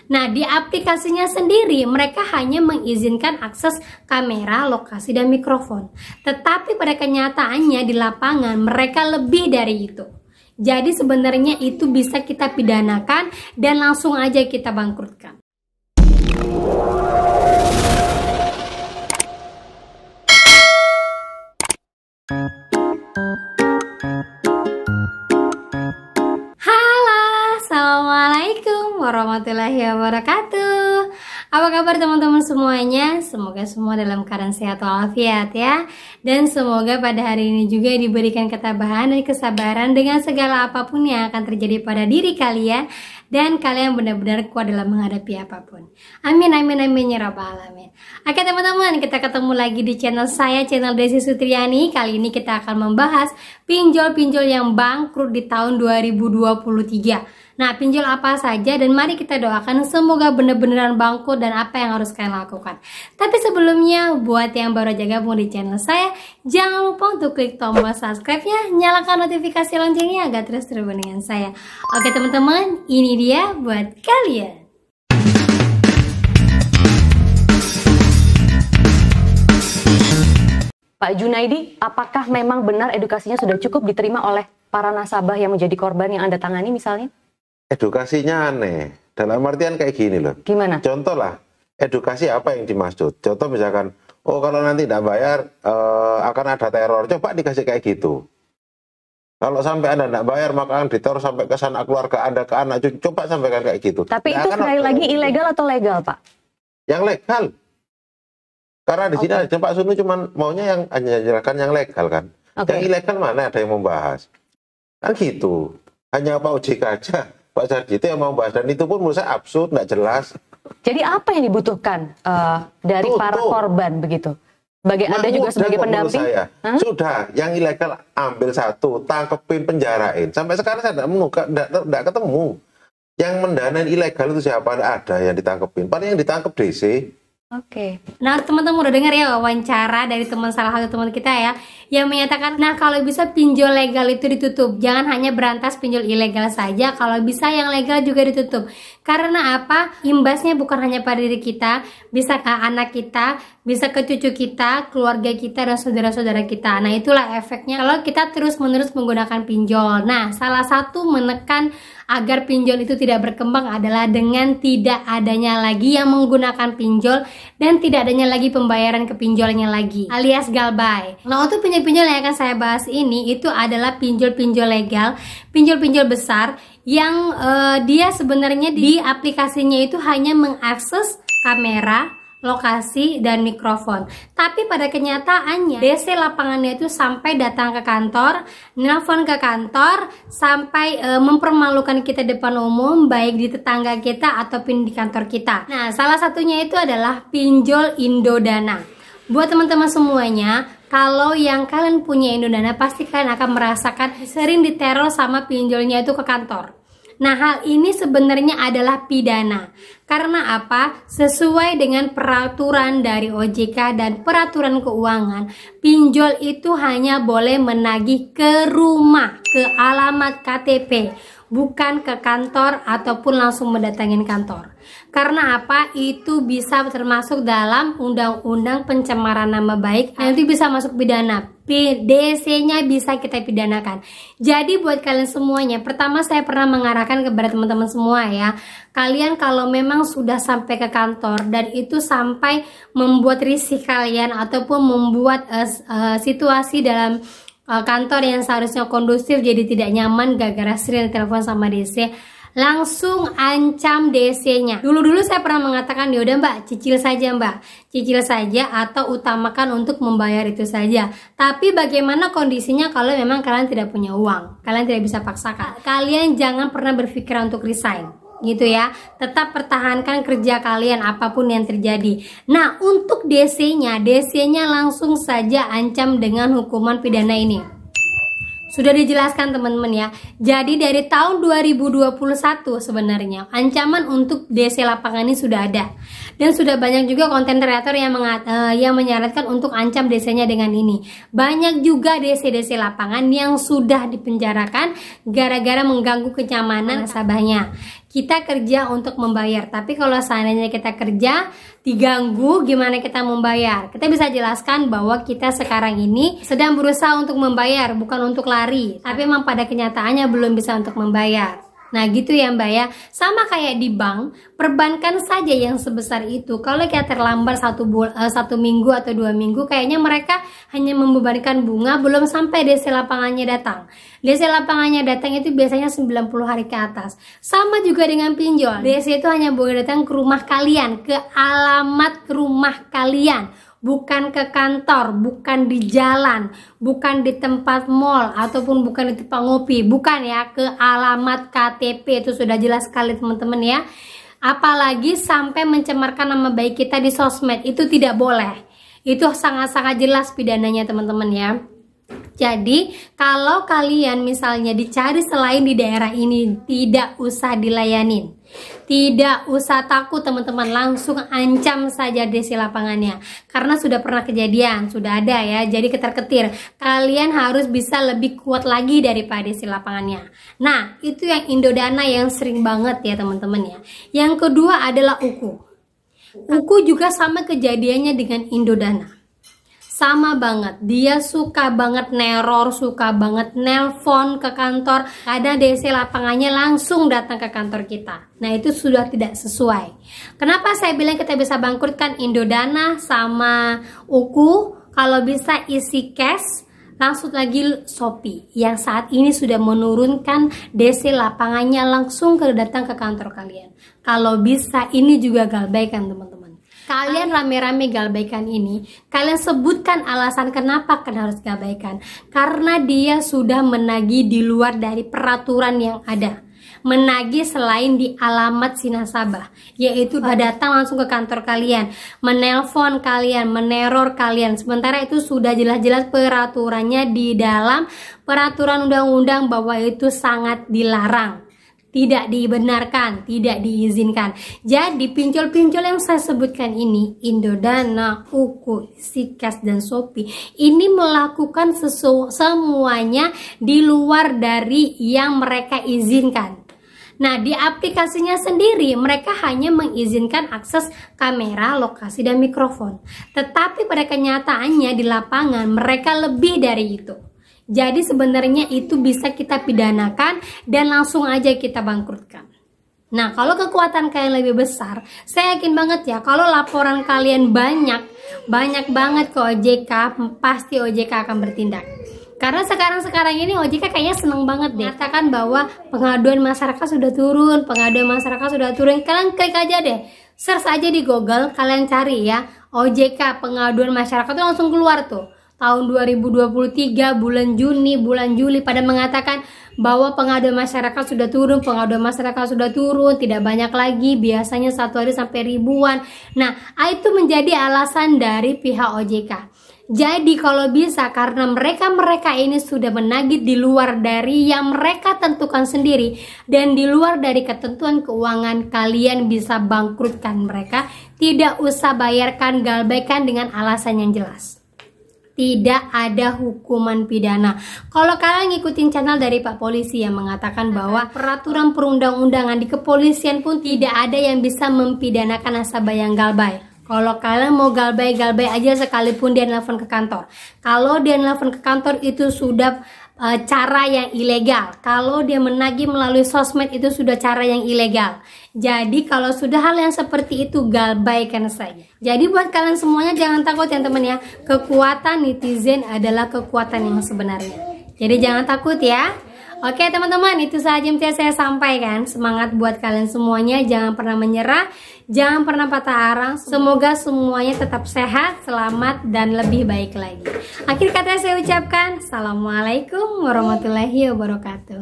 Nah, di aplikasinya sendiri mereka hanya mengizinkan akses kamera, lokasi, dan mikrofon. Tetapi pada kenyataannya di lapangan mereka lebih dari itu. Jadi sebenarnya itu bisa kita pidanakan dan langsung aja kita bangkrutkan. Halo, assalamualaikum warahmatullahi wabarakatuh. Apa kabar teman-teman semuanya? Semoga semua dalam keadaan sehat walafiat ya. Dan semoga pada hari ini juga diberikan ketabahan dan kesabaran dengan segala apapun yang akan terjadi pada diri kalian, dan kalian benar-benar kuat dalam menghadapi apapun. Amin amin amin ya rabbal alamin. Oke teman-teman, kita ketemu lagi di channel saya, channel Desi Sutriani. Kali ini kita akan membahas pinjol-pinjol yang bangkrut di tahun 2023. Nah, pinjol apa saja, dan mari kita doakan semoga benar-benar bangkrut dan apa yang harus kalian lakukan. Tapi sebelumnya, buat yang baru aja gabung di channel saya, jangan lupa untuk klik tombol subscribe-nya, nyalakan notifikasi loncengnya agar terus terhubung dengan saya. Oke teman-teman, ini dia buat kalian. Pak Junaidi, apakah memang benar edukasinya sudah cukup diterima oleh para nasabah yang menjadi korban yang Anda tangani misalnya? Edukasinya aneh, dalam artian kayak gini loh. Gimana? Contoh lah, edukasi apa yang dimaksud? Contoh misalkan, oh kalau nanti tidak bayar akan ada teror, coba dikasih kayak gitu. Kalau sampai Anda tidak bayar maka akan diteror sampai ke sanak keluarga Anda, ke anak cucu, coba sampaikan kayak gitu. Tapi itu sekali lagi ilegal atau legal, Pak? Yang legal. Karena di sini ada Pak Sunu cuma maunya yang hanya menjelaskan yang legal kan. Yang ilegal mana ada yang membahas. Kan gitu. Hanya Pak OJK aja, Pak Sarjito yang mau bahas, dan itu pun menurut saya absurd, nggak jelas. Jadi apa yang dibutuhkan dari para korban begitu? Bagi Anda juga sebagai pendamping? Sudah, yang ilegal ambil satu, tangkepin, penjarain. Sampai sekarang saya tidak ketemu. Yang mendanain ilegal itu siapa? Tidak ada yang ditangkepin. Paling yang ditangkep DC. Oke. Nah teman-teman udah dengar ya wawancara dari salah satu teman kita ya, yang menyatakan, nah kalau bisa pinjol legal itu ditutup, jangan hanya berantas pinjol ilegal saja, kalau bisa yang legal juga ditutup. Karena apa? Imbasnya bukan hanya pada diri kita, bisa ke anak kita, bisa ke cucu kita, keluarga kita, dan saudara-saudara kita. Nah itulah efeknya kalau kita terus-menerus menggunakan pinjol. Nah salah satu menekan agar pinjol itu tidak berkembang adalah dengan tidak adanya lagi yang menggunakan pinjol dan tidak adanya lagi pembayaran ke pinjolnya lagi, alias galbay. Nah untuk pinjol-pinjol yang akan saya bahas ini itu adalah pinjol-pinjol legal, pinjol-pinjol besar yang dia sebenarnya di aplikasinya itu hanya mengakses kamera, lokasi, dan mikrofon. Tapi pada kenyataannya DC lapangannya itu sampai datang ke kantor, nelpon ke kantor, sampai mempermalukan kita depan umum, baik di tetangga kita ataupun di kantor kita. Nah salah satunya itu adalah pinjol Indodana. Buat teman-teman semuanya, kalau yang kalian punya Indodana pasti kalian akan merasakan sering diteror sama pinjolnya itu ke kantor. Nah hal ini sebenarnya adalah pidana. Karena apa? Sesuai dengan peraturan dari OJK dan peraturan keuangan, pinjol itu hanya boleh menagih ke rumah, ke alamat KTP, bukan ke kantor ataupun langsung mendatangin kantor. Karena apa? Itu bisa termasuk dalam undang-undang pencemaran nama baik, nanti bisa masuk pidana. DC-nya bisa kita pidanakan. Jadi buat kalian semuanya, pertama saya pernah mengarahkan kepada teman-teman semua ya, kalian kalau memang sudah sampai ke kantor dan itu sampai membuat risih kalian ataupun membuat situasi dalam kantor yang seharusnya kondusif jadi tidak nyaman gara-gara sering telepon sama DC, langsung ancam DC-nya. Dulu saya pernah mengatakan, yaudah mbak, cicil saja mbak, cicil saja atau utamakan untuk membayar itu saja. Tapi bagaimana kondisinya kalau memang kalian tidak punya uang, kalian tidak bisa paksakan. Kalian jangan pernah berpikir untuk resign gitu ya, tetap pertahankan kerja kalian apapun yang terjadi. Nah untuk DC-nya langsung saja ancam dengan hukuman pidana ini. Sudah dijelaskan teman-teman ya. Jadi dari tahun 2021 sebenarnya ancaman untuk DC lapangan ini sudah ada. Dan sudah banyak juga konten kreator yang menyarankan untuk ancam DC-nya dengan ini. Banyak juga DC lapangan yang sudah dipenjarakan gara-gara mengganggu kenyamanan nasabahnya. kita kerja untuk membayar. Tapi kalau seandainya kita kerja diganggu, gimana kita membayar? Kita bisa jelaskan bahwa kita sekarang ini sedang berusaha untuk membayar, bukan untuk lari. Tapi memang pada kenyataannya belum bisa untuk membayar. Nah gitu ya Mbak ya, sama kayak di bank, perbankan saja yang sebesar itu. Kalau kita terlambat satu minggu atau 2 minggu, kayaknya mereka hanya membebankan bunga, belum sampai DC lapangannya datang. DC lapangannya datang itu biasanya 90 hari ke atas. Sama juga dengan pinjol, DC itu hanya boleh datang ke rumah kalian, ke alamat rumah kalian, bukan ke kantor, bukan di jalan, bukan di tempat mall, ataupun bukan di tempat ngopi, bukan ya, ke alamat KTP. Itu sudah jelas sekali teman-teman ya. Apalagi sampai mencemarkan nama baik kita di sosmed, itu tidak boleh. Itu sangat-sangat jelas pidananya teman-teman ya. Jadi kalau kalian misalnya dicari selain di daerah ini, tidak usah dilayanin, tidak usah takut teman-teman, langsung ancam saja DC lapangannya. Karena sudah pernah kejadian, sudah ada ya, jadi ketar-ketir. Kalian harus bisa lebih kuat lagi daripada DC lapangannya. Nah itu yang Indodana yang sering banget ya teman-teman ya. Yang kedua adalah UKU. UKU juga sama kejadiannya dengan Indodana. Sama banget, dia suka banget neror, suka banget nelpon ke kantor. Kadang DC lapangannya langsung datang ke kantor kita. Nah itu sudah tidak sesuai. Kenapa saya bilang kita bisa bangkrutkan Indodana sama UKU? Kalau bisa isi cash, langsung lagi Shopee yang saat ini sudah menurunkan DC lapangannya langsung datang ke kantor kalian. Kalau bisa ini juga galbaikan teman-teman. Kalian rame-rame galbaikan ini, kalian sebutkan alasan kenapa kalian harus galbaikan. Karena dia sudah menagih di luar dari peraturan yang ada. Menagih selain di alamat si nasabah, yaitu datang langsung ke kantor kalian, menelpon kalian, meneror kalian. Sementara itu sudah jelas-jelas peraturannya di dalam peraturan undang-undang bahwa itu sangat dilarang, tidak dibenarkan, tidak diizinkan. Jadi pinjol-pinjol yang saya sebutkan ini, Indodana, UKU, Sikas, dan Shopee, ini melakukan semuanya di luar dari yang mereka izinkan. Nah di aplikasinya sendiri mereka hanya mengizinkan akses kamera, lokasi, dan mikrofon. Tetapi pada kenyataannya di lapangan mereka lebih dari itu. Jadi sebenarnya itu bisa kita pidanakan dan langsung aja kita bangkrutkan. Nah kalau kekuatan kalian lebih besar, saya yakin banget ya kalau laporan kalian banyak banget ke OJK, pasti OJK akan bertindak. Karena sekarang ini OJK kayaknya seneng banget deh, katakan bahwa pengaduan masyarakat sudah turun, Kalian klik aja deh, search aja di Google, kalian cari ya OJK pengaduan masyarakat tuh langsung keluar tuh. Tahun 2023 bulan Juni, bulan Juli pada mengatakan bahwa pengaduan masyarakat sudah turun, tidak banyak lagi, biasanya satu hari sampai ribuan. Nah, itu menjadi alasan dari pihak OJK. Jadi kalau bisa, karena mereka ini sudah menagih di luar dari yang mereka tentukan sendiri dan di luar dari ketentuan keuangan, kalian bisa bangkrutkan mereka. Tidak usah bayarkan galbaikan dengan alasan yang jelas. Tidak ada hukuman pidana. Kalau kalian ngikutin channel dari Pak Polisi yang mengatakan bahwa peraturan perundang-undangan di kepolisian pun tidak ada yang bisa mempidanakan nasabah yang galbay. Kalau kalian mau galbay aja sekalipun dia nelfon ke kantor. Kalau dia nelfon ke kantor itu sudah cara yang ilegal. Kalau dia menagih melalui sosmed itu sudah cara yang ilegal. Jadi kalau sudah hal yang seperti itu, galbaikan saja. Jadi buat kalian semuanya jangan takut ya teman ya. Kekuatan netizen adalah kekuatan yang sebenarnya. Jadi jangan takut ya. Oke teman-teman, itu saja yang saya sampaikan. Semangat buat kalian semuanya, jangan pernah menyerah, jangan pernah patah arang. Semoga semuanya tetap sehat, selamat, dan lebih baik lagi. Akhir kata saya ucapkan, Assalamualaikum warahmatullahi wabarakatuh.